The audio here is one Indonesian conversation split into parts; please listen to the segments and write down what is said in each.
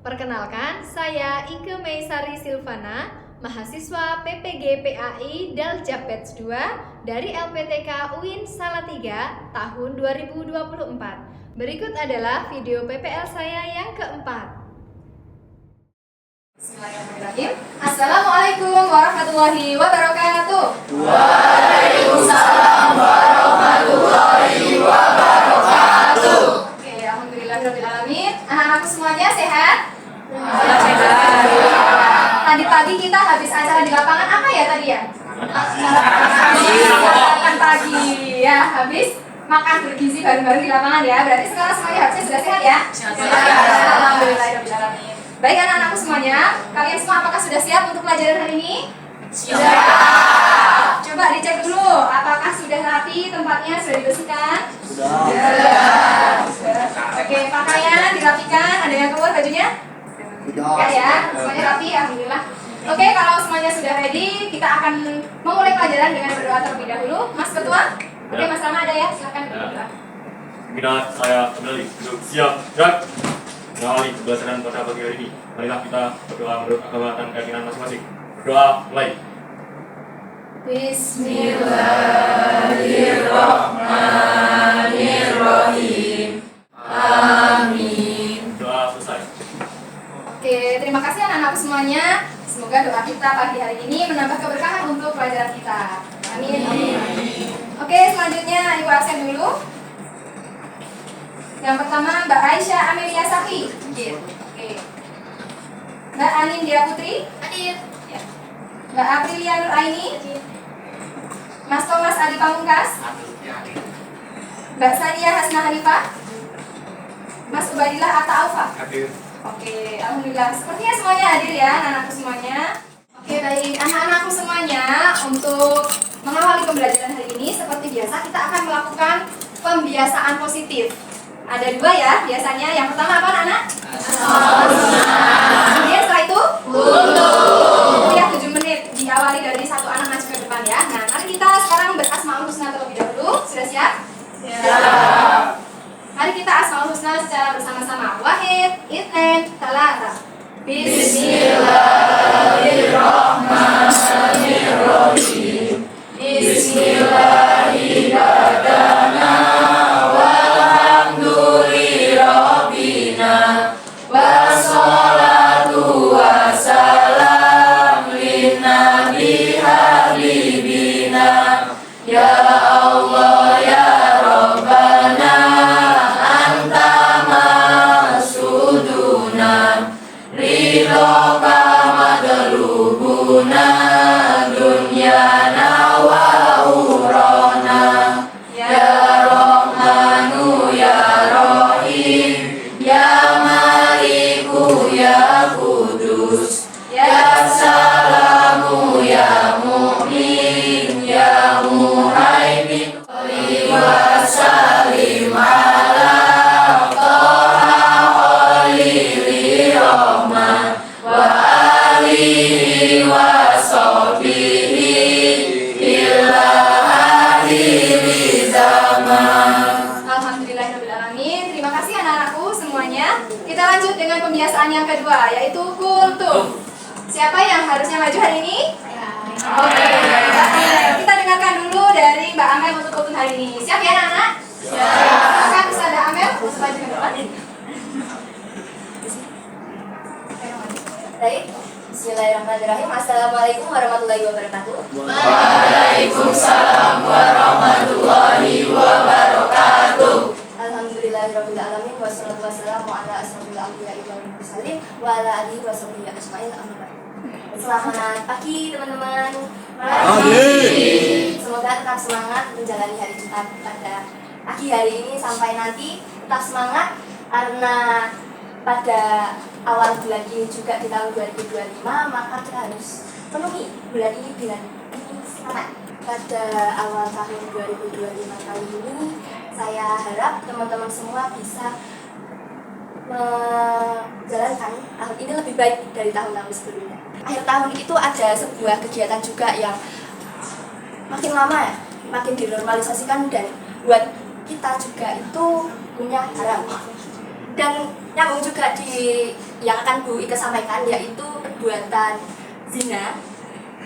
Perkenalkan, saya Ike Meisari Silvana, mahasiswa PPG PAI Dalja Batch 2 dari LPTK UIN Salatiga tahun 2024. Berikut adalah video PPL saya yang keempat. Bismillahirrahmanirrahim. Assalamualaikum warahmatullahi wabarakatuh. Waalaikumsalam warahmatullahi wabarakatuh. Oke, alhamdulillahirrahmanirrahim. Anak-anakku semuanya sehat? Tadi pagi kita habis acara di lapangan apa ya tadi ya? Makan pagi ya, habis makan bergizi bareng-bareng di lapangan ya. Berarti sekarang semuanya harusnya sudah sehat ya? Alhamdulillahirrahmanirrahim. Baik anak-anakku semuanya, kalian semua apakah sudah siap untuk pelajaran hari ini? Siap. Coba dicek dulu, apakah sudah rapi tempatnya, sudah dibersihkan? Sudah. Oke, pakaian dirapikan, ada yang keluar bajunya? Ya, semuanya rapi, alhamdulillah. Oke, kalau semuanya sudah ready, kita akan memulai pelajaran dengan berdoa terlebih dahulu. Mas Ketua? Oke, Mas Rama ada ya? Silakan berdoa. Minat saya kembali duduk siap gerak. Mengawali pembelajaran pada pagi hari ini, marilah kita berdoa menurut agama dan keyakinan masing-masing. Berdoa mulai. Bismillahirrahmanirrahim. Amin. Doa selesai. Oke, terima kasih anak-anakku semuanya. Semoga doa kita pagi hari ini menambah keberkahan untuk pelajaran kita. Amin. Oke, selanjutnya Ibu absen dulu. Yang pertama Mbak Aisyah Amelia Saki. Oke. Mbak Anin Dia Putri. Hadir. Ya. Mbak Aprilia Nur Aini. Mas Thomas Adi Pamungkas. Mbak Sania Hasna Hanifah. Mas Ubadillah Atta Aufa. Hadir. Oke, alhamdulillah. Sepertinya semuanya hadir ya, anak-anakku semuanya. Oke, baik. Anak-anakku semuanya, untuk mengawali pembelajaran hari ini, seperti biasa kita akan melakukan pembiasaan positif. Ada dua ya, biasanya. Yang pertama apa, anak? Kemudian setelah itu? Ya, 7 menit. Diawali dari satu anak maju ke depan ya. Nah, mari kita sekarang berasmaul husna terlebih dahulu. Sudah siap? Siap. Mari kita asmaul husna secara bersama-sama. Wahid, itnain, talata. Bismillahirrahmanirrahim. Bismillahirrahmanirrahim. Walhamdulillahirrabbina. Wassalatu wassalam linnabi habibina. Ya Allah ya Rabbana anta masuduna ridhoka madlubuna dunyana wa urana. Ya Rahmanu ya Rahim ya Maliku ya Kudus ya Salamu ya Mu'min ya Muhaimin wa salim ala Toha Khalili Rahman wa alihi wa sahbihi ila akhiri zaman. Alhamdulillahirrahmanirrahim. Terima kasih anak-anakku semuanya. Kita lanjut dengan pembiasaan yang kedua, yaitu kultum. Siapa yang harusnya maju hari ini? Oke, Mbak Amel. Kita dengarkan dulu dari Mbak Amel untuk kultum hari ini. Siap ya anak-anak? Siap. Silakan Ustazah Amel, maju ke depan. Baik, bismillahirrahmanirrahim. Assalamualaikum warahmatullahi wabarakatuh. Waalaikumsalam warahmatullahi wabarakatuh. Alhamdulillahirabbil alamin wassalatu wassalamu ala asrofil anbiya'i wal mursalin wa ala alihi wasahbihi ajmain. Amma ba'du. Selamat pagi teman-teman. Pagi. Semoga tetap semangat menjalani hari Jumat pada pagi hari ini sampai nanti tetap semangat karena pada awal bulan ini juga di tahun 2025 maka kita harus penuhi bulan ini dengan semangat. Pada awal tahun 2025 kali ini saya harap teman-teman semua bisa menjalankan tahun ini lebih baik dari tahun-tahun sebelumnya. Akhir tahun itu ada sebuah kegiatan juga yang makin lama ya, makin dinormalisasikan dan buat kita juga itu punya harapan. Dan nyambung juga di yang akan Bu Ike sampaikan, yaitu perbuatan zina.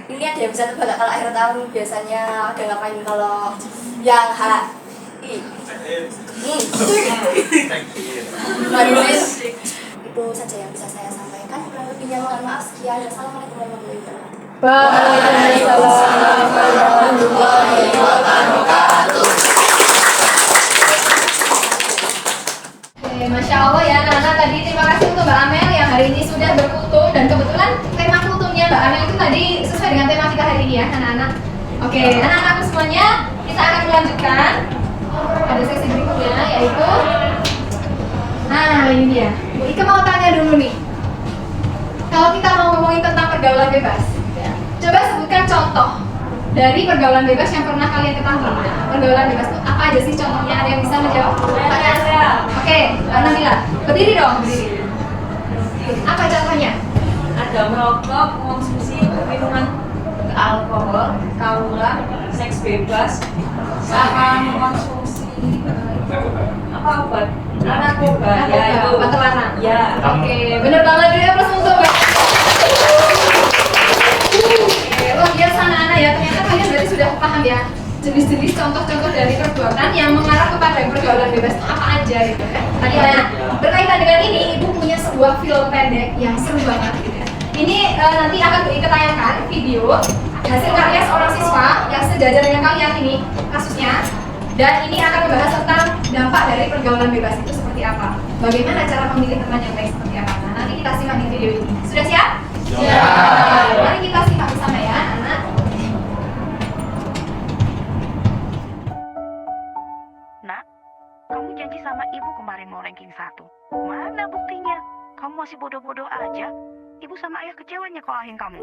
Ini ada yang bisa tebak kalau akhir tahun biasanya ada ngapain kalau yang itu saja yang bisa saya sampaikan. Kurang lebihnya mohon maaf. Sekian. Assalamualaikum warahmatullahi wabarakatuh. Waalaikumsalam warahmatullahi wabarakatuh. Masya Allah ya anak-anak, tadi terima kasih untuk Mbak Amel yang hari ini sudah berkultum, dan kebetulan tema kultumnya Mbak Amel itu tadi sesuai dengan tema kita hari ini ya anak-anak. Oke, anak-anakku semuanya, kita akan melanjutkan pada sesi berikutnya, yaitu nah ini dia. Bu Ike mau tanya dulu nih, kalau kita mau ngomongin tentang pergaulan bebas, coba sebutkan contoh dari pergaulan bebas yang pernah kalian ketahui. Nah, pergaulan bebas itu apa aja sih contohnya? Ada yang bisa menjawab? Oke, Mbak Nabila, berdiri dong, berdiri. Apa contohnya? Ada merokok, mengonsumsi minuman alkohol, tawuran, seks bebas, sama mengonsumsi apa obat narkoba, ya itu obat terlarang. Ya. Oke, bener banget, ya plus untuk Mbak. Luar biasa anak-anak ya, ternyata kalian berarti sudah paham ya jenis-jenis contoh-contoh dari perbuatan yang mengarah kepada pergaulan bebas itu apa aja gitu ya. Tadi berkaitan dengan ini, Ibu punya sebuah film pendek yang seru banget gitu ya. Ini nanti akan kita tayangkan video hasil karya seorang siswa yang sejajar dengan kalian ini kasusnya, dan ini akan membahas tentang dampak dari pergaulan bebas itu seperti apa, bagaimana cara memilih teman yang baik seperti apa. Nah, nanti kita simak di video ini. Sudah siap? Siap. Mari kita simak bersama ya anak. Nak, kamu janji sama ibu kemarin mau ranking 1. Mana buktinya? Kamu masih bodoh-bodoh aja. Ibu sama ayah kecewa nyekolahin kamu.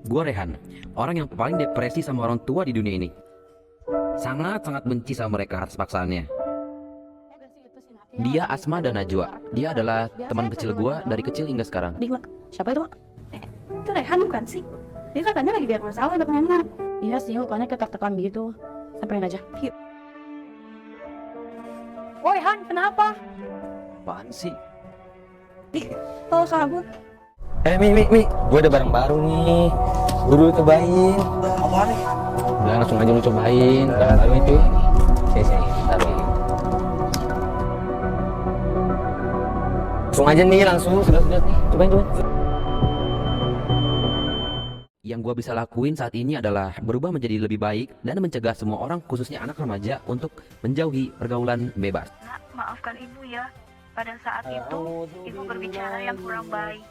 Gue Rehan, orang yang paling depresi sama orang tua di dunia ini. Sangat-sangat benci sama mereka atas paksaannya. Dia Asma dan Najwa. Dia adalah teman kecil gue dari kecil hingga sekarang. Siapa itu? Itu Rehan bukan sih? Dia katanya lagi biar masalah udah pengen. Iya sih, mukanya ketek-tekan gitu. Sampein aja. Yuk. Woi Han, kenapa? Apaan sih? Oh sabun. Mi, gue ada barang baru nih. Gue dulu cobain. Apa nih? Udah langsung aja lu cobain. Barang baru itu. Sini, taruh ini. Langsung aja nih, langsung. Sudah nih. Cobain. Yang gue bisa lakuin saat ini adalah berubah menjadi lebih baik dan mencegah semua orang, khususnya anak remaja, untuk menjauhi pergaulan bebas. Nak, maafkan ibu ya. Pada saat itu, ibu berbicara yang kurang baik.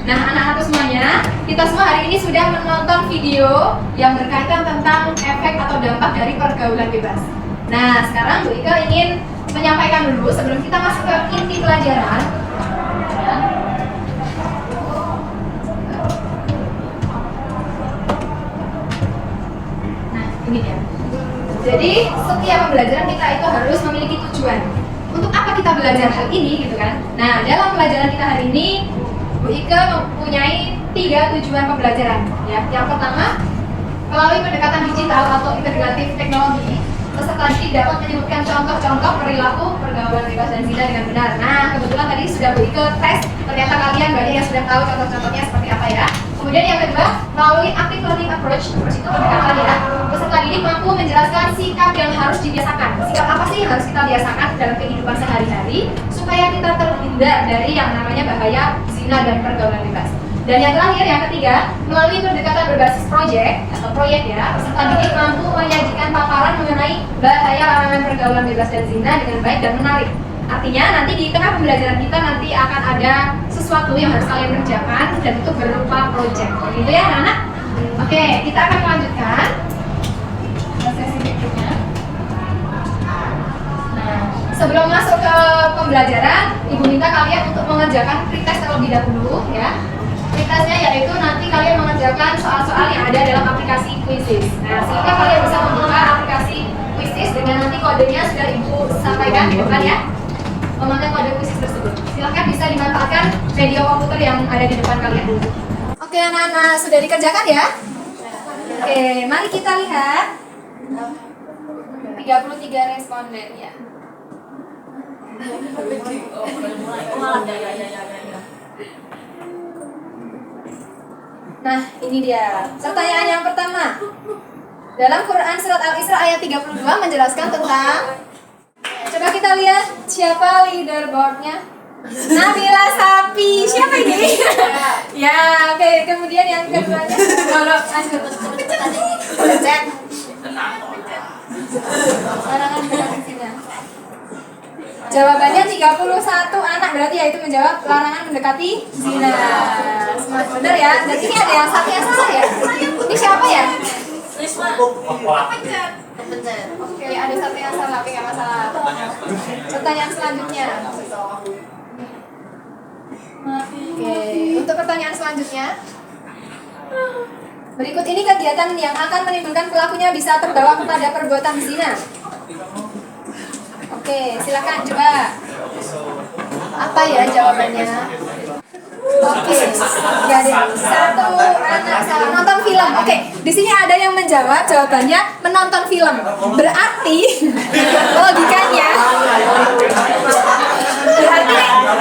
Nah anak-anak semuanya, kita semua hari ini sudah menonton video yang berkaitan tentang efek atau dampak dari pergaulan bebas. Nah sekarang Bu Ike ingin menyampaikan dulu sebelum kita masuk ke inti pelajaran. Nah ini dia. Jadi setiap pembelajaran kita itu harus memiliki tujuan. Untuk apa kita belajar hal ini gitu kan? Nah dalam pelajaran kita hari ini Bu Ike mempunyai 3 tujuan pembelajaran ya. Yang pertama, melalui pendekatan digital atau integratif teknologi, peserta didik dapat menyebutkan contoh-contoh perilaku pergaulan bebas dan zina dengan benar. Nah, kebetulan tadi sudah Bu Ike tes, ternyata kalian banyak yang sudah tahu contoh-contohnya seperti apa ya. Kemudian yang kedua, melalui active learning approach itu pendekatan ya, peserta didik mampu menjelaskan sikap yang harus dibiasakan. Sikap apa sih yang harus kita biasakan dalam kehidupan sehari-hari supaya kita terhindar dari yang namanya bahaya zina dan pergaulan bebas. Dan yang terakhir, yang ketiga, melalui pendekatan berbasis proyek atau proyek ya, peserta didik mampu menyajikan paparan mengenai bahaya larangan pergaulan bebas dan zina dengan baik dan menarik. Artinya nanti di tengah pembelajaran kita nanti akan ada sesuatu yang harus kalian kerjakan dan itu berupa proyek. Gitu ya anak-anak? Oke, kita akan melanjutkan sesi berikutnya. Nah, sebelum masuk ke pembelajaran, Ibu minta kalian untuk mengerjakan pretest terlebih dahulu ya. Pretestnya yaitu nanti kalian mengerjakan soal-soal yang ada dalam aplikasi Quizizz. Nah, sehingga kalian bisa membuka aplikasi Quizizz dengan nanti kodenya sudah Ibu sampaikan di depan ya. Memakai kode Quizizz tersebut. Silahkan bisa dimanfaatkan media komputer yang ada di depan kalian. Oke anak-anak, sudah dikerjakan ya? Oke, mari kita lihat 33 responden ya. Nah, ini dia. Pertanyaan yang pertama. Dalam Quran surat Al-Isra ayat 32 menjelaskan tentang, coba kita lihat siapa leaderboardnya. Nabila Sapi. Siapa ini? Ya, oke. Kemudian yang keduanya. Kalau lanjut. Pencet. Larangan mendekati zina. Jawabannya 31 anak, berarti ya itu menjawab larangan mendekati zina. Semua benar ya. Dan ini ada yang satu yang salah ya. Ini siapa ya? Oke, ada satu yang salah, tapi nggak masalah. Pertanyaan selanjutnya. Oke, untuk pertanyaan selanjutnya. Berikut ini kegiatan yang akan menimbulkan pelakunya bisa terbawa kepada perbuatan zina. Oke, silakan coba. Apa ya jawabannya? Oke, jadi satu anak salah nonton film. Oke, di sini ada yang menjawab jawabannya menonton film. Berarti logikanya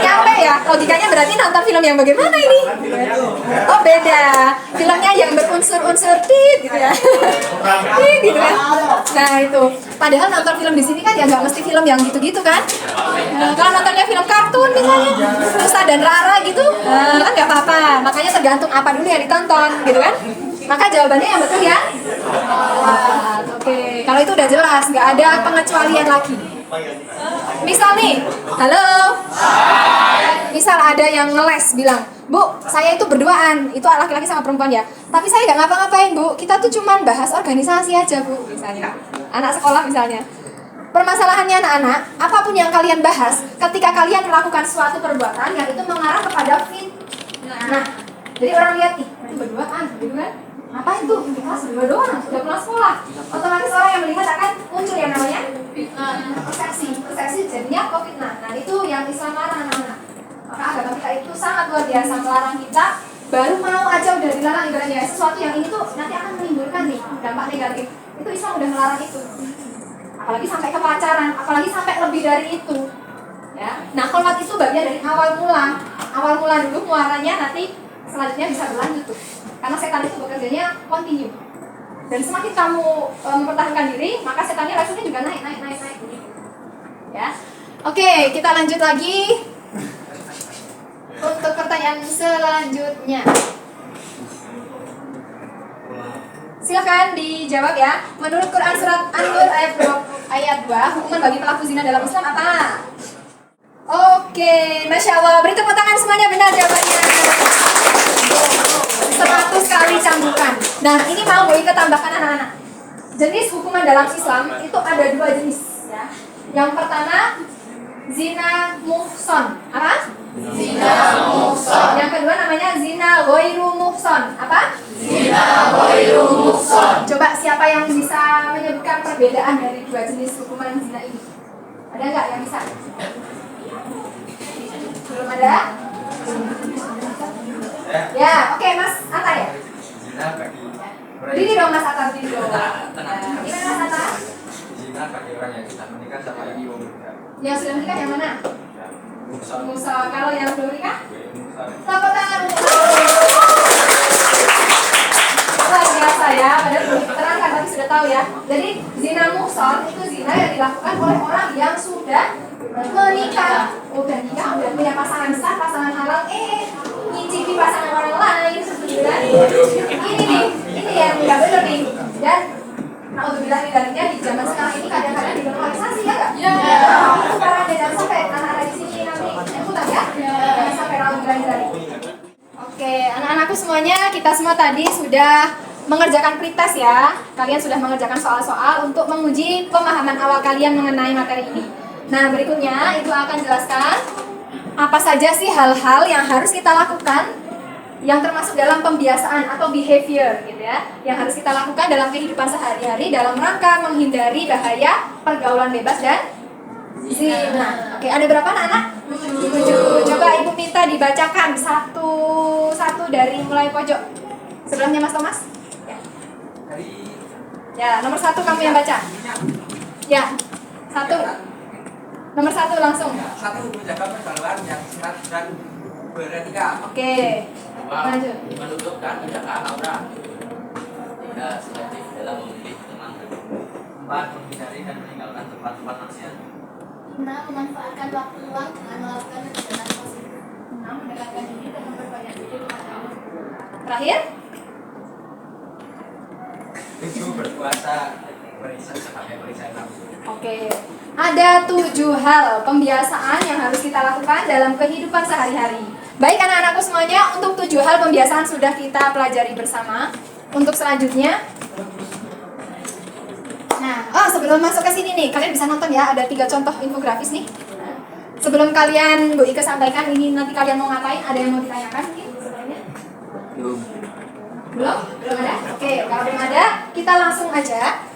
nyampe ya. Logikanya berarti nonton film yang bagaimana ini? Oh beda. Filmnya yang berunsur-unsur gitu ya. Gitu kan. Nah itu. Padahal nonton film di sini kan ya nggak mesti film yang gitu-gitu kan. Kalau nontonnya film kartun misalnya, Nusa dan Rara gitu, kan nggak apa-apa. Makanya tergantung apa dulu yang ditonton gitu kan. Maka jawabannya yang betul ya. Oke. Kalau itu udah jelas, nggak ada pengecualian lagi. Misal nih, halo. Misal ada yang ngeles bilang, Bu, saya itu berduaan, itu laki-laki sama perempuan ya. Tapi saya nggak ngapa-ngapain Bu, kita tuh cuman bahas organisasi aja Bu, misalnya. Anak sekolah misalnya. Permasalahannya anak-anak, apapun yang kalian bahas, ketika kalian melakukan suatu perbuatan yang itu mengarah kepada fitnah. Nah, jadi orang lihat, ih, itu berduaan, gitu kan? Ngapain tuh? Di kelas berdua doang, sudah pulang sekolah. Otomatis orang yang melihat akan muncul yang namanya persepsi jadinya fitnah. Nah, itu yang Islam larang anak-anak. Maka agama kita itu sangat luar biasa melarang kita. Baru mau aja udah dilarang ibaratnya sesuatu yang ini tuh nanti akan menimbulkan nih dampak negatif. Itu Islam udah melarang itu. Apalagi sampai ke pacaran, apalagi sampai lebih dari itu. Ya. Nah, kholwat itu bagian dari awal mula. Awal mula dulu muaranya nanti selanjutnya bisa berlanjut tuh. Karena setan itu bekerjanya kontinu. Dan semakin kamu mempertahankan diri, maka setannya levelnya juga naik. Ya. Oke, kita lanjut lagi. Untuk pertanyaan selanjutnya. Silakan dijawab ya. Menurut Quran surat An-Nur ayat 2, hukuman bagi pelaku zina dalam Islam apa? Oke, Masya Allah. Beri tepuk tangan semuanya, benar jawabannya. 100 kali cambukan. Nah, ini mau gue tambahkan anak-anak. Jenis hukuman dalam Islam itu ada 2 jenis ya. Yang pertama, zina muhson. Apa? Zina muhson. Yang kedua namanya zina ghairu muhson. Apa? Zina ghairu muhson. Coba siapa yang bisa menyebutkan perbedaan dari 2 jenis hukuman zina ini? Ada nggak yang bisa? Belum ada? Ya, oke Mas Atta ya? Diri dong Mas Atta, diri dong. Gimana Mas Atta? Zina bagi orang yang sudah menikah sama yang belum menikah. Yang sudah menikah yang mana? Musa. Kalau yang belum menikah? Tepuk tangan untuk luar biasa ya, padahal belum diterangkan tapi sudah tahu ya. Jadi zina muhson itu zina yang dilakukan oleh orang yang sudah menikah. Udah nikah, udah punya pasangan sah, pasangan halal, nyicipi pasangan orang lain, dan ini yang nggak benar nih. Dan alhamdulillah darinya di zaman sekarang ini kadang-kadang dinormalisasi ya nggak? Ya. Itu parah dan sampai anak-anak di sini nanti ikutan ya. Jangan sampai alhamdulillah dari. Oke, anak-anakku semuanya, kita semua tadi sudah mengerjakan pretest ya. Kalian sudah mengerjakan soal-soal untuk menguji pemahaman awal kalian mengenai materi ini. Nah, berikutnya Ibu akan jelaskan apa saja sih hal-hal yang harus kita lakukan yang termasuk dalam pembiasaan atau behavior gitu ya, yang harus kita lakukan dalam kehidupan sehari-hari dalam rangka menghindari bahaya pergaulan bebas dan zina. Oke, ada berapa anak-anak? 7. Coba Ibu minta dibacakan satu-satu dari mulai pojok. Sebelahnya Mas Thomas. Ya. Ya, nomor 1 kamu yang baca. Ya, 1. Nomor 1 langsung. 1. Menjaga persatuan yang sehat dan beretika. Oke. Lanjut. Menutup dan menjaga aura. 3. Selektif dalam memilih teman. 4. Menghindari dan meninggalkan tempat-tempat maksiat. 5. Memanfaatkan waktu luang dengan melakukan kegiatan positif. 6. Mendekatkan diri dan memperbanyak diri kepada Allah. Terakhir? 7. Berpuasa perisan sampai perisan nafsu. Oke. Ada 7 hal pembiasaan yang harus kita lakukan dalam kehidupan sehari-hari. Baik anak-anakku semuanya, untuk 7 hal pembiasaan sudah kita pelajari bersama. Untuk selanjutnya, nah, sebelum masuk ke sini nih, kalian bisa nonton ya, ada 3 contoh infografis nih. Sebelum kalian Bu Ika sampaikan ini nanti kalian mau ngapain, ada yang mau ditanyakan mungkin sebelumnya? Belum ada? Oke, kalau belum ada, kita langsung aja.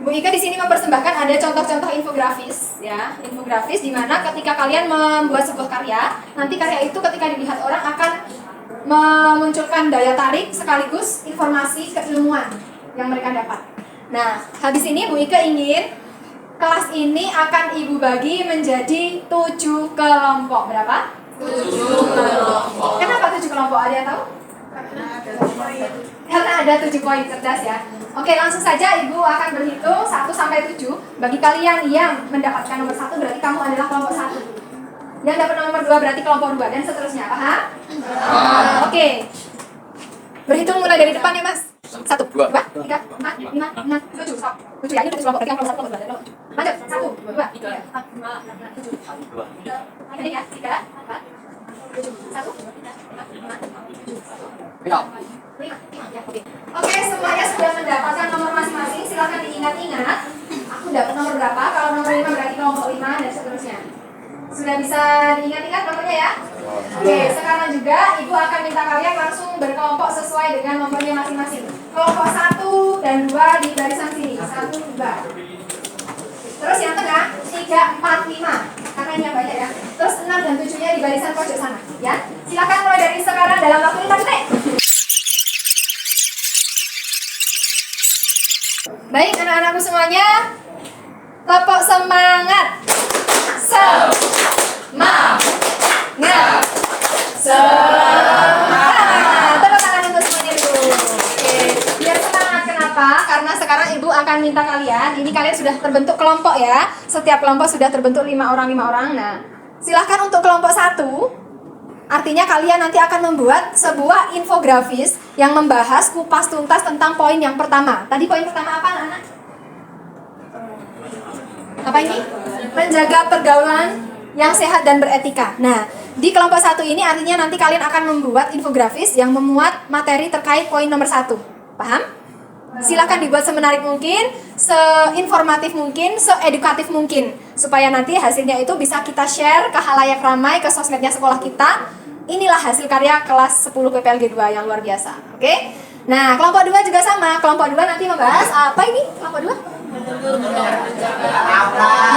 Bu Ika di sini mempersembahkan ada contoh-contoh infografis, ya, infografis di mana ketika kalian membuat sebuah karya, nanti karya itu ketika dilihat orang akan memunculkan daya tarik sekaligus informasi keilmuan yang mereka dapat. Nah, habis ini Bu Ika ingin kelas ini akan Ibu bagi menjadi 7 kelompok. Berapa? 7 kelompok. Kenapa 7 kelompok? Ada yang tahu? Karena ada 7 poin cerdas ya. Oke, langsung saja Ibu akan berhitung 1 sampai 7. Bagi kalian yang mendapatkan nomor 1 berarti kamu adalah kelompok 1. Yang dapat nomor 2 berarti kelompok 2 dan seterusnya. Paham? Oke. Berhitung mulai dari depan ya, Mas. 1, 2, 3, 4, 5, 6, 7. 7 ya, ini 7 kelompok. Berarti kelompok 1 kelompok 2. Lanjut. 1, 2, 3, 4, 5, 6, 7. 1, 2, 3, 4, 1, 2, 3, 4, 5, 5, ya, oke. Oke, semuanya sudah mendapatkan nomor masing-masing. Silahkan diingat-ingat. Aku dapat nomor berapa? Kalau nomor 5 berarti kelompok 5 dan seterusnya. Sudah bisa diingat-ingat nomornya ya? Oke, sekarang juga Ibu akan minta kalian langsung berkelompok sesuai dengan nomornya masing-masing. Kelompok 1 dan 2 di barisan sini. 1, 2. Terus yang tengah 3, 4, 5. Karena ini yang banyak ya. Terus 6 dan 7-nya di barisan pojok sana, ya. Silakan mulai dari sekarang dalam waktu 5 detik. Baik anak-anakku semuanya, tepuk semangat. Semangat. Semangat. Tepuk tangan untuk semuanya dulu. Oke, biar semangat. Kenapa? Karena sekarang Ibu akan minta kalian, ini kalian sudah terbentuk kelompok ya. Setiap kelompok sudah terbentuk 5 orang. Nah, silahkan untuk kelompok 1. Artinya kalian nanti akan membuat sebuah infografis yang membahas kupas tuntas tentang poin yang pertama. Tadi poin pertama apa anak-anak? Apa ini? Menjaga pergaulan yang sehat dan beretika. Nah, di kelompok 1 ini artinya nanti kalian akan membuat infografis yang memuat materi terkait poin nomor 1. Paham? Silakan dibuat semenarik mungkin, seinformatif mungkin, seedukatif mungkin, supaya nanti hasilnya itu bisa kita share ke halayak ramai, ke sosmednya sekolah kita. Inilah hasil karya kelas 10 PPLG 2 yang luar biasa. Oke? Nah, kelompok 2 juga sama. Kelompok 2 nanti membahas apa ini? Kelompok 2?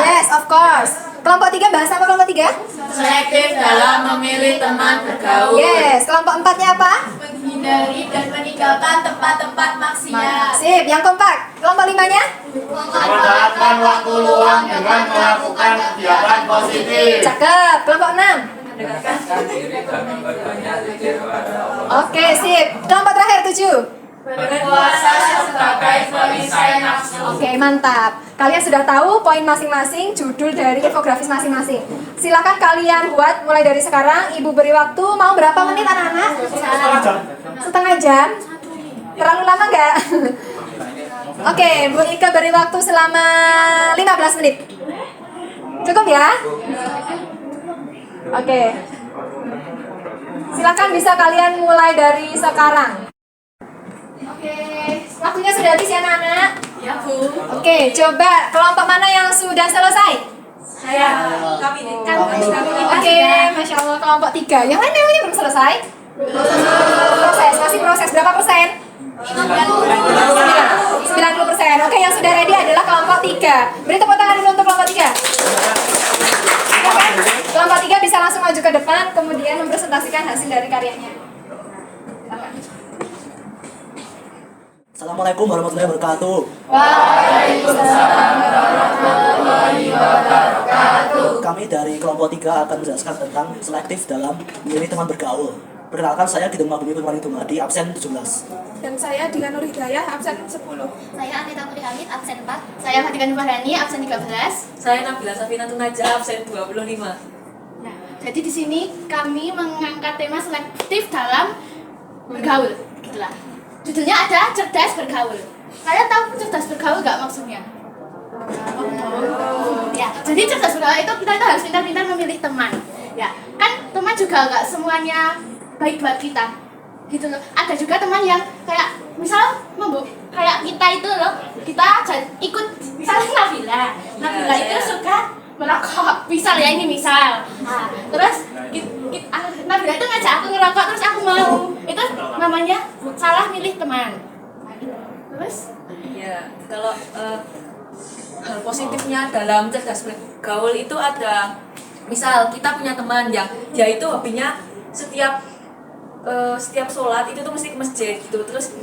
Yes, of course. Kelompok 3 bahas apa kelompok 3? Selektif dalam memilih teman bergaul. Yes, kelompok 4-nya apa? Menghindari dan meninggalkan tempat-tempat maksiat. Sip, yang keempat. Kelompok 5-nya? Memanfaatkan waktu luang dengan melakukan kegiatan positif. Cakep. Kelompok 6. Mendekatkan diri dan memperbanyak zikir kepada Allah. Oke, sip. Kelompok terakhir 7. Berpuasa sebagai perisai nafsu. Oke, mantap. Kalian sudah tahu poin masing-masing, judul dari infografis masing-masing. Silakan kalian buat mulai dari sekarang. Ibu beri waktu, mau berapa menit anak-anak? Setengah jam. Terlalu lama nggak? Oke, Bu Ika beri waktu selama 15 menit. Cukup ya? Oke. Silakan bisa kalian mulai dari sekarang. Oke, waktunya sudah habis ya anak-anak? Ya, Bu. Oke, coba kelompok mana yang sudah selesai? Saya kami Oke, Masya Allah kelompok 3. Yang lain memangnya belum selesai? Masih proses. Berapa persen? 90%. Oke, yang sudah ready adalah kelompok 3. Beri tepuk tangan dulu untuk kelompok 3. Oke, kelompok 3 bisa langsung maju ke depan, kemudian mempresentasikan hasil dari karyanya. Silakan. Assalamualaikum warahmatullahi wabarakatuh. Waalaikumsalam warahmatullahi wabarakatuh. Kami dari kelompok 3 akan menjelaskan tentang selektif dalam memilih teman bergaul. Perkenalkan, saya Kidung Mabumi Permani Dumadi, absen 17. Dan saya Dina Nur Hidayah, absen 10. Saya Anita Putri Hamid, absen 4. Saya Fatika Nufarani, absen 13. Saya Nabila Safina Tunaja, absen 25. Nah, jadi di sini kami mengangkat tema selektif dalam bergaul, gitulah. Judulnya ada cerdas bergaul. Kalian tahu cerdas bergaul nggak maksudnya? Ya, jadi cerdas bergaul itu kita harus pintar-pintar memilih teman. Ya, kan teman juga nggak semuanya baik buat kita, gitu loh. Ada juga teman yang kayak misal kayak kita itu loh, kita ikut misalnya Nabila itu suka merokok, misal ya, ini misal. Nah, terus Nabila itu ngajak aku ngerokok, terus aku mau. Itu namanya salah milih teman. Terus? Ya, kalau hal positifnya dalam cerdas bergaul itu ada, misal kita punya teman yang dia itu hobinya setiap sholat itu tuh mesti ke masjid gitu, terus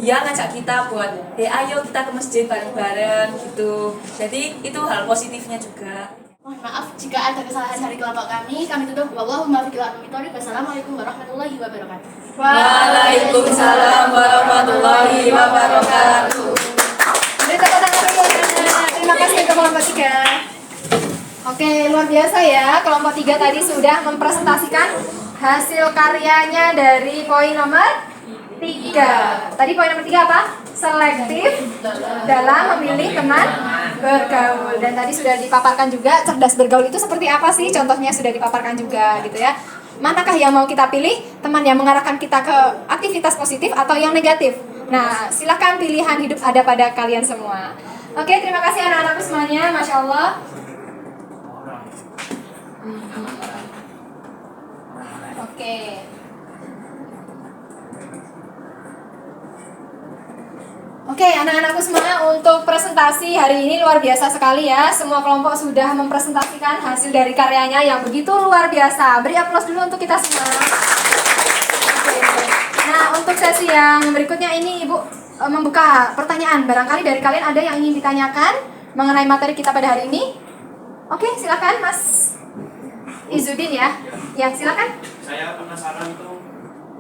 dia ngajak kita buat ayo kita ke masjid bareng-bareng gitu. Jadi itu hal positifnya juga. Mohon maaf jika ada kesalahan dari kelompok kami tutup. Wallahumma fiqhil. Wassalamualaikum warahmatullahi wabarakatuh. Waalaikumsalam warahmatullahi wabarakatuh. Terima kasih untuk kelompok 3. Oke, luar biasa ya. Kelompok 3 tadi sudah mempresentasikan hasil karyanya dari poin nomor 3. Tadi poin nomor 3 apa? Selektif dalam memilih teman bergaul. Dan tadi sudah dipaparkan juga cerdas bergaul itu seperti apa sih? Contohnya sudah dipaparkan juga gitu ya. Manakah yang mau kita pilih? Teman yang mengarahkan kita ke aktivitas positif atau yang negatif? Nah, silakan pilihan hidup ada pada kalian semua. Oke, terima kasih anak-anakku semuanya. Masya Allah. Oke. Oke, anak-anakku semua, untuk presentasi hari ini luar biasa sekali ya. Semua kelompok sudah mempresentasikan hasil dari karyanya yang begitu luar biasa. Beri aplaus dulu untuk kita semua. Oke. Nah, untuk sesi yang berikutnya ini Ibu membuka pertanyaan. Barangkali dari kalian ada yang ingin ditanyakan mengenai materi kita pada hari ini? Oke, silakan Mas Izudin ya. Ya, silakan. Saya penasaran itu,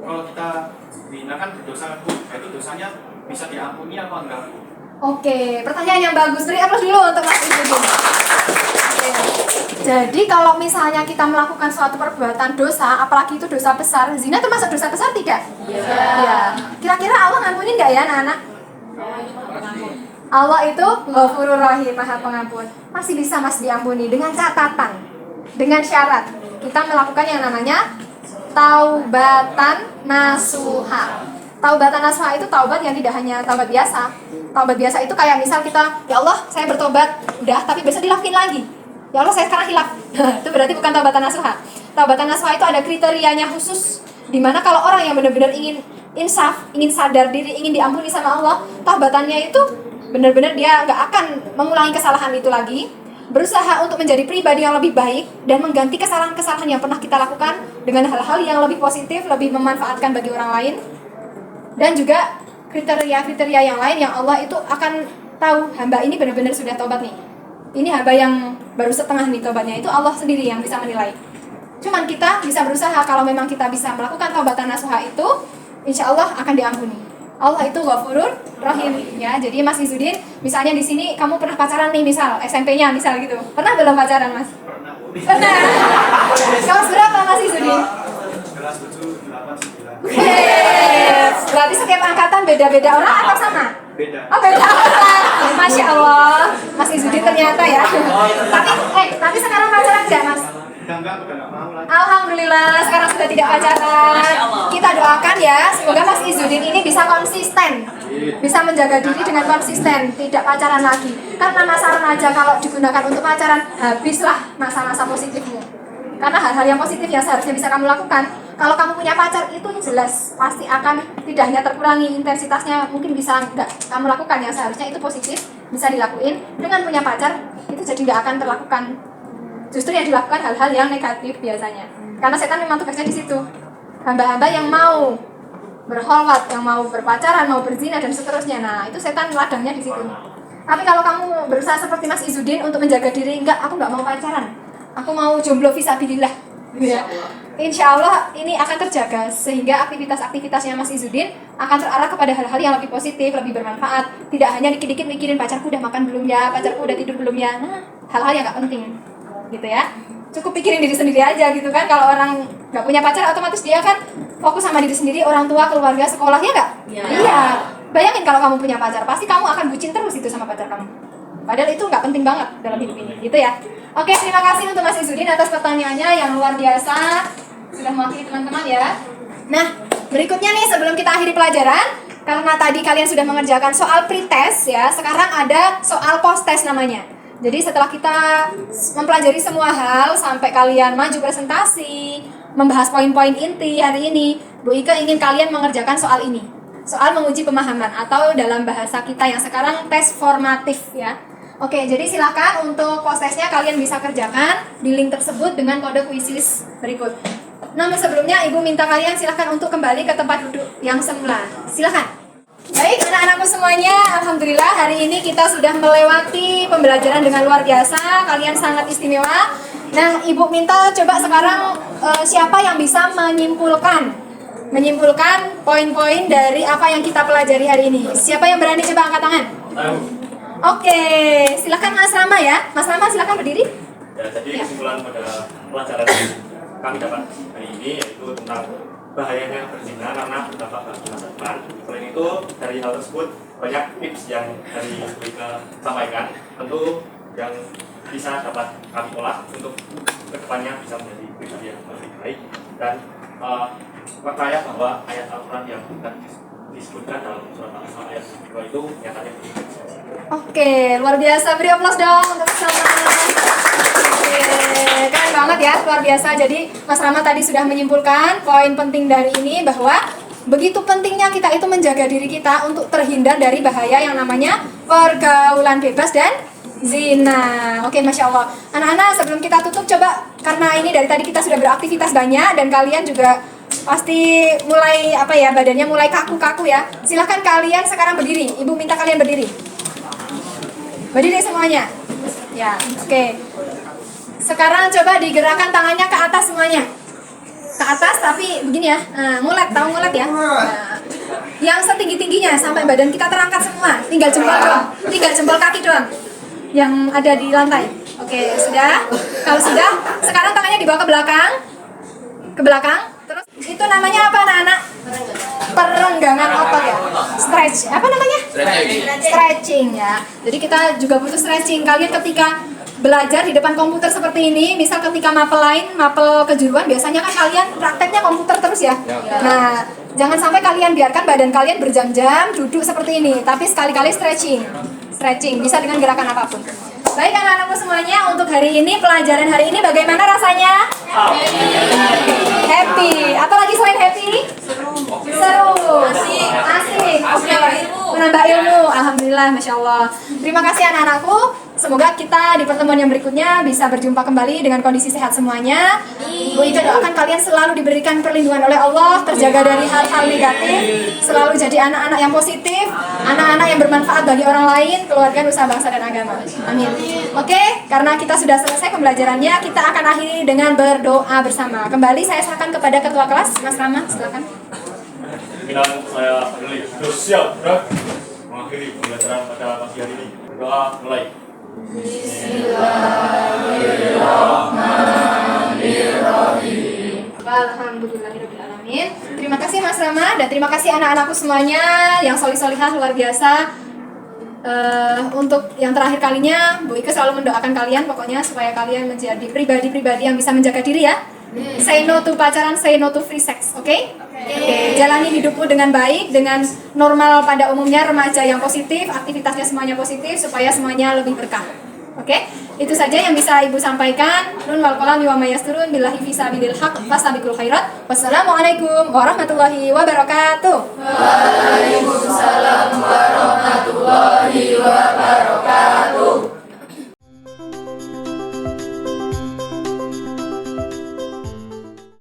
kalau kita zina kan berdosa, Bu, itu dosanya bisa diampuni apa enggak, Bu? Oke, pertanyaan yang bagus. Beri aplaus dulu untuk Mas Izudin. Oke. Jadi kalau misalnya kita melakukan suatu perbuatan dosa, apalagi itu dosa besar, zina termasuk dosa besar tidak? Iya. Ya. Kira-kira Allah ngampuni nggak ya anak-anak? Allah itu Ghafurur Rahim, Maha Pengampun. Masih bisa Mas diampuni dengan catatan, dengan syarat kita melakukan yang namanya taubatan nasuha. Taubatan nasuha itu taubat yang tidak hanya taubat biasa. Taubat biasa itu kayak misal kita, ya Allah saya bertobat, udah, tapi besok dilakuin lagi. Ya Allah saya sekarang hilaf. Itu berarti bukan taubatan nasuha. Taubatan nasuha itu ada kriterianya khusus, dimana kalau orang yang benar-benar ingin insaf, ingin sadar diri, ingin diampuni sama Allah, taubatannya itu benar-benar dia nggak akan mengulangi kesalahan itu lagi, berusaha untuk menjadi pribadi yang lebih baik dan mengganti kesalahan-kesalahan yang pernah kita lakukan dengan hal-hal yang lebih positif, lebih memanfaatkan bagi orang lain. Dan juga kriteria-kriteria yang lain yang Allah itu akan tahu hamba ini benar-benar sudah tobat nih. Ini hamba yang baru setengah nih tobatnya, itu Allah sendiri yang bisa menilai. Cuman kita bisa berusaha, kalau memang kita bisa melakukan taubatan nasuha itu, insya Allah akan diampuni. Allah itu Ghafurur Rahim ya. Jadi Mas Izudin, misalnya di sini kamu pernah pacaran nih, misal SMP-nya misal gitu. Pernah belum pacaran, Mas? Pernah. Kelas berapa Mas Izudin? Kelas 7, 8, 9. Berarti setiap angkatan beda-beda orang atau sama? Beda. Oh, beda angkatan. Masya Allah, Mas Izudin ternyata ya. Tapi sekarang pacaran enggak, Mas? Udah nggak mau lagi. Alhamdulillah sekarang sudah tidak pacaran. Kita doakan ya, semoga Mas Izudin ini bisa konsisten, bisa menjaga diri dengan konsisten, tidak pacaran lagi. Karena masa remaja kalau digunakan untuk pacaran, habislah masa-masa positifmu. Karena hal-hal yang positif yang seharusnya bisa kamu lakukan, kalau kamu punya pacar itu jelas pasti akan tidak hanya terkurangi intensitasnya, mungkin bisa nggak kamu lakukan yang seharusnya itu positif bisa dilakuin. Dengan punya pacar itu jadi nggak akan terlakukan. Justru yang dilakukan hal-hal yang negatif biasanya. Karena setan memang tugasnya di situ. Hamba-hamba yang mau berkholwat, yang mau berpacaran, mau berzina dan seterusnya. Nah, itu setan ladangnya di situ. Tapi kalau kamu berusaha seperti Mas Izudin untuk menjaga diri, enggak, aku nggak mau pacaran, aku mau jomblo fisabilillah, gitu ya. Insya Allah ini akan terjaga sehingga aktivitas-aktivitasnya Mas Izudin akan terarah kepada hal-hal yang lebih positif, lebih bermanfaat. Tidak hanya dikit-dikit mikirin pacarku udah makan belum ya, pacarku udah tidur belum ya. Nah, hal-hal yang nggak penting, gitu ya. Cukup pikirin diri sendiri aja gitu kan. Kalau orang nggak punya pacar otomatis dia kan fokus sama diri sendiri, orang tua, keluarga, sekolahnya nggak? Iya. Bayangin kalau kamu punya pacar, pasti kamu akan bucin terus itu sama pacar kamu. Padahal itu nggak penting banget dalam hidup ini, gitu ya. Oke, terima kasih untuk Mas Izudin atas pertanyaannya yang luar biasa. Sudah mewakili teman-teman ya. Nah, berikutnya nih sebelum kita akhiri pelajaran, karena tadi kalian sudah mengerjakan soal pretest ya, sekarang ada soal post-test namanya. Jadi setelah kita mempelajari semua hal sampai kalian maju presentasi, membahas poin-poin inti hari ini, Bu Ika ingin kalian mengerjakan soal ini. Soal menguji pemahaman atau dalam bahasa kita yang sekarang tes formatif ya. Oke, jadi silakan untuk post-testnya kalian bisa kerjakan di link tersebut dengan kode kuisis berikut. Namun sebelumnya Ibu minta kalian silakan untuk kembali ke tempat duduk yang semula. Silakan. Baik, anak-anakku semuanya, alhamdulillah hari ini kita sudah melewati pembelajaran dengan luar biasa. Kalian sangat istimewa. Nah, Ibu minta coba sekarang siapa yang bisa menyimpulkan poin-poin dari apa yang kita pelajari hari ini. Siapa yang berani coba angkat tangan? Oke, silakan Mas Rama ya. Mas Rama silakan berdiri. Ya, jadi kesimpulan pada pelajaran yang kami dapat hari ini yaitu tentang bahayanya berzina karena berdampak bagi masa depan. Selain itu, dari hal tersebut banyak tips yang dari Bu Ika sampaikan, tentu yang bisa dapat kami olah untuk kedepannya bisa menjadi pribadi yang lebih baik dan percaya bahwa ayat Al-Quran yang disebutkan dalam surat Al-Asr ayat 2 itu nyatanya begitu. Oke, luar biasa. Beri aplaus dong untuk bersama. Keren banget ya, luar biasa. Jadi Mas Rama tadi sudah menyimpulkan poin penting dari ini bahwa begitu pentingnya kita itu menjaga diri kita untuk terhindar dari bahaya yang namanya pergaulan bebas dan zina. Oke, Masya Allah. Anak-anak sebelum kita tutup coba, karena ini dari tadi kita sudah beraktivitas banyak dan kalian juga pasti mulai badannya mulai kaku-kaku ya. Silahkan kalian sekarang berdiri. Ibu minta kalian berdiri. Berdiri semuanya. Ya, oke. Sekarang coba digerakkan tangannya ke atas semuanya. Ke atas tapi begini ya. Nah, ngulet, tahu ngulet ya? Nah, yang setinggi-tingginya sampai badan kita terangkat semua. Tinggal jempol doang. Tinggal jempol kaki doang yang ada di lantai. Oke, sudah? Kalau sudah, sekarang tangannya dibawa ke belakang. Ke belakang. Terus itu namanya apa anak-anak? Perenggangan otot ya. Stretch. Apa namanya? Stretching ya. Jadi kita juga butuh stretching. Kalian ketika belajar di depan komputer seperti ini, misal ketika mapel kejuruan, biasanya kan kalian prakteknya komputer terus ya. Nah, jangan sampai kalian biarkan badan kalian berjam-jam duduk seperti ini, tapi sekali-kali stretching. Stretching bisa dengan gerakan apapun. Baik anak-anakku semuanya, untuk hari ini, pelajaran hari ini bagaimana rasanya? Happy. Atau lagi selain happy? Seru. Asik. Oke. Menambah ilmu. Alhamdulillah, Masya Allah. Terima kasih anak-anakku. Semoga kita di pertemuan yang berikutnya bisa berjumpa kembali dengan kondisi sehat semuanya. Bu Ika doakan kalian selalu diberikan perlindungan oleh Allah, terjaga dari hal-hal negatif, selalu jadi anak-anak yang positif, anak-anak yang bermanfaat bagi orang lain, keluarga, nusa, bangsa, dan agama. Amin. Oke, karena kita sudah selesai pembelajarannya, kita akan akhiri dengan berdoa bersama. Kembali saya serahkan kepada ketua kelas, Mas Rama, silakan. Pimpinan saya Adli, siap, gerak. Mengakhiri pembelajaran pada pagi hari ini. Berdoa mulai. Bismillahirrahmanirrahim. Alhamdulillahirrahmanirrahim. Terima kasih Mas Rama dan terima kasih anak-anakku semuanya yang solih-solihah luar biasa. Untuk yang terakhir kalinya, Bu Ika selalu mendoakan kalian pokoknya supaya kalian menjadi pribadi-pribadi yang bisa menjaga diri ya. Say no to pacaran, say no to free sex, oke? Oke, jalani hidupmu dengan baik, dengan normal pada umumnya, remaja yang positif, aktivitasnya semuanya positif supaya semuanya lebih berkah. Oke? Itu saja yang bisa Ibu sampaikan. Nun wal qalam wa may yasturun billahi fi sabilil haq fastabiqul khairat. Wassalamualaikum warahmatullahi wabarakatuh. Waalaikumsalam warahmatullahi wabarakatuh.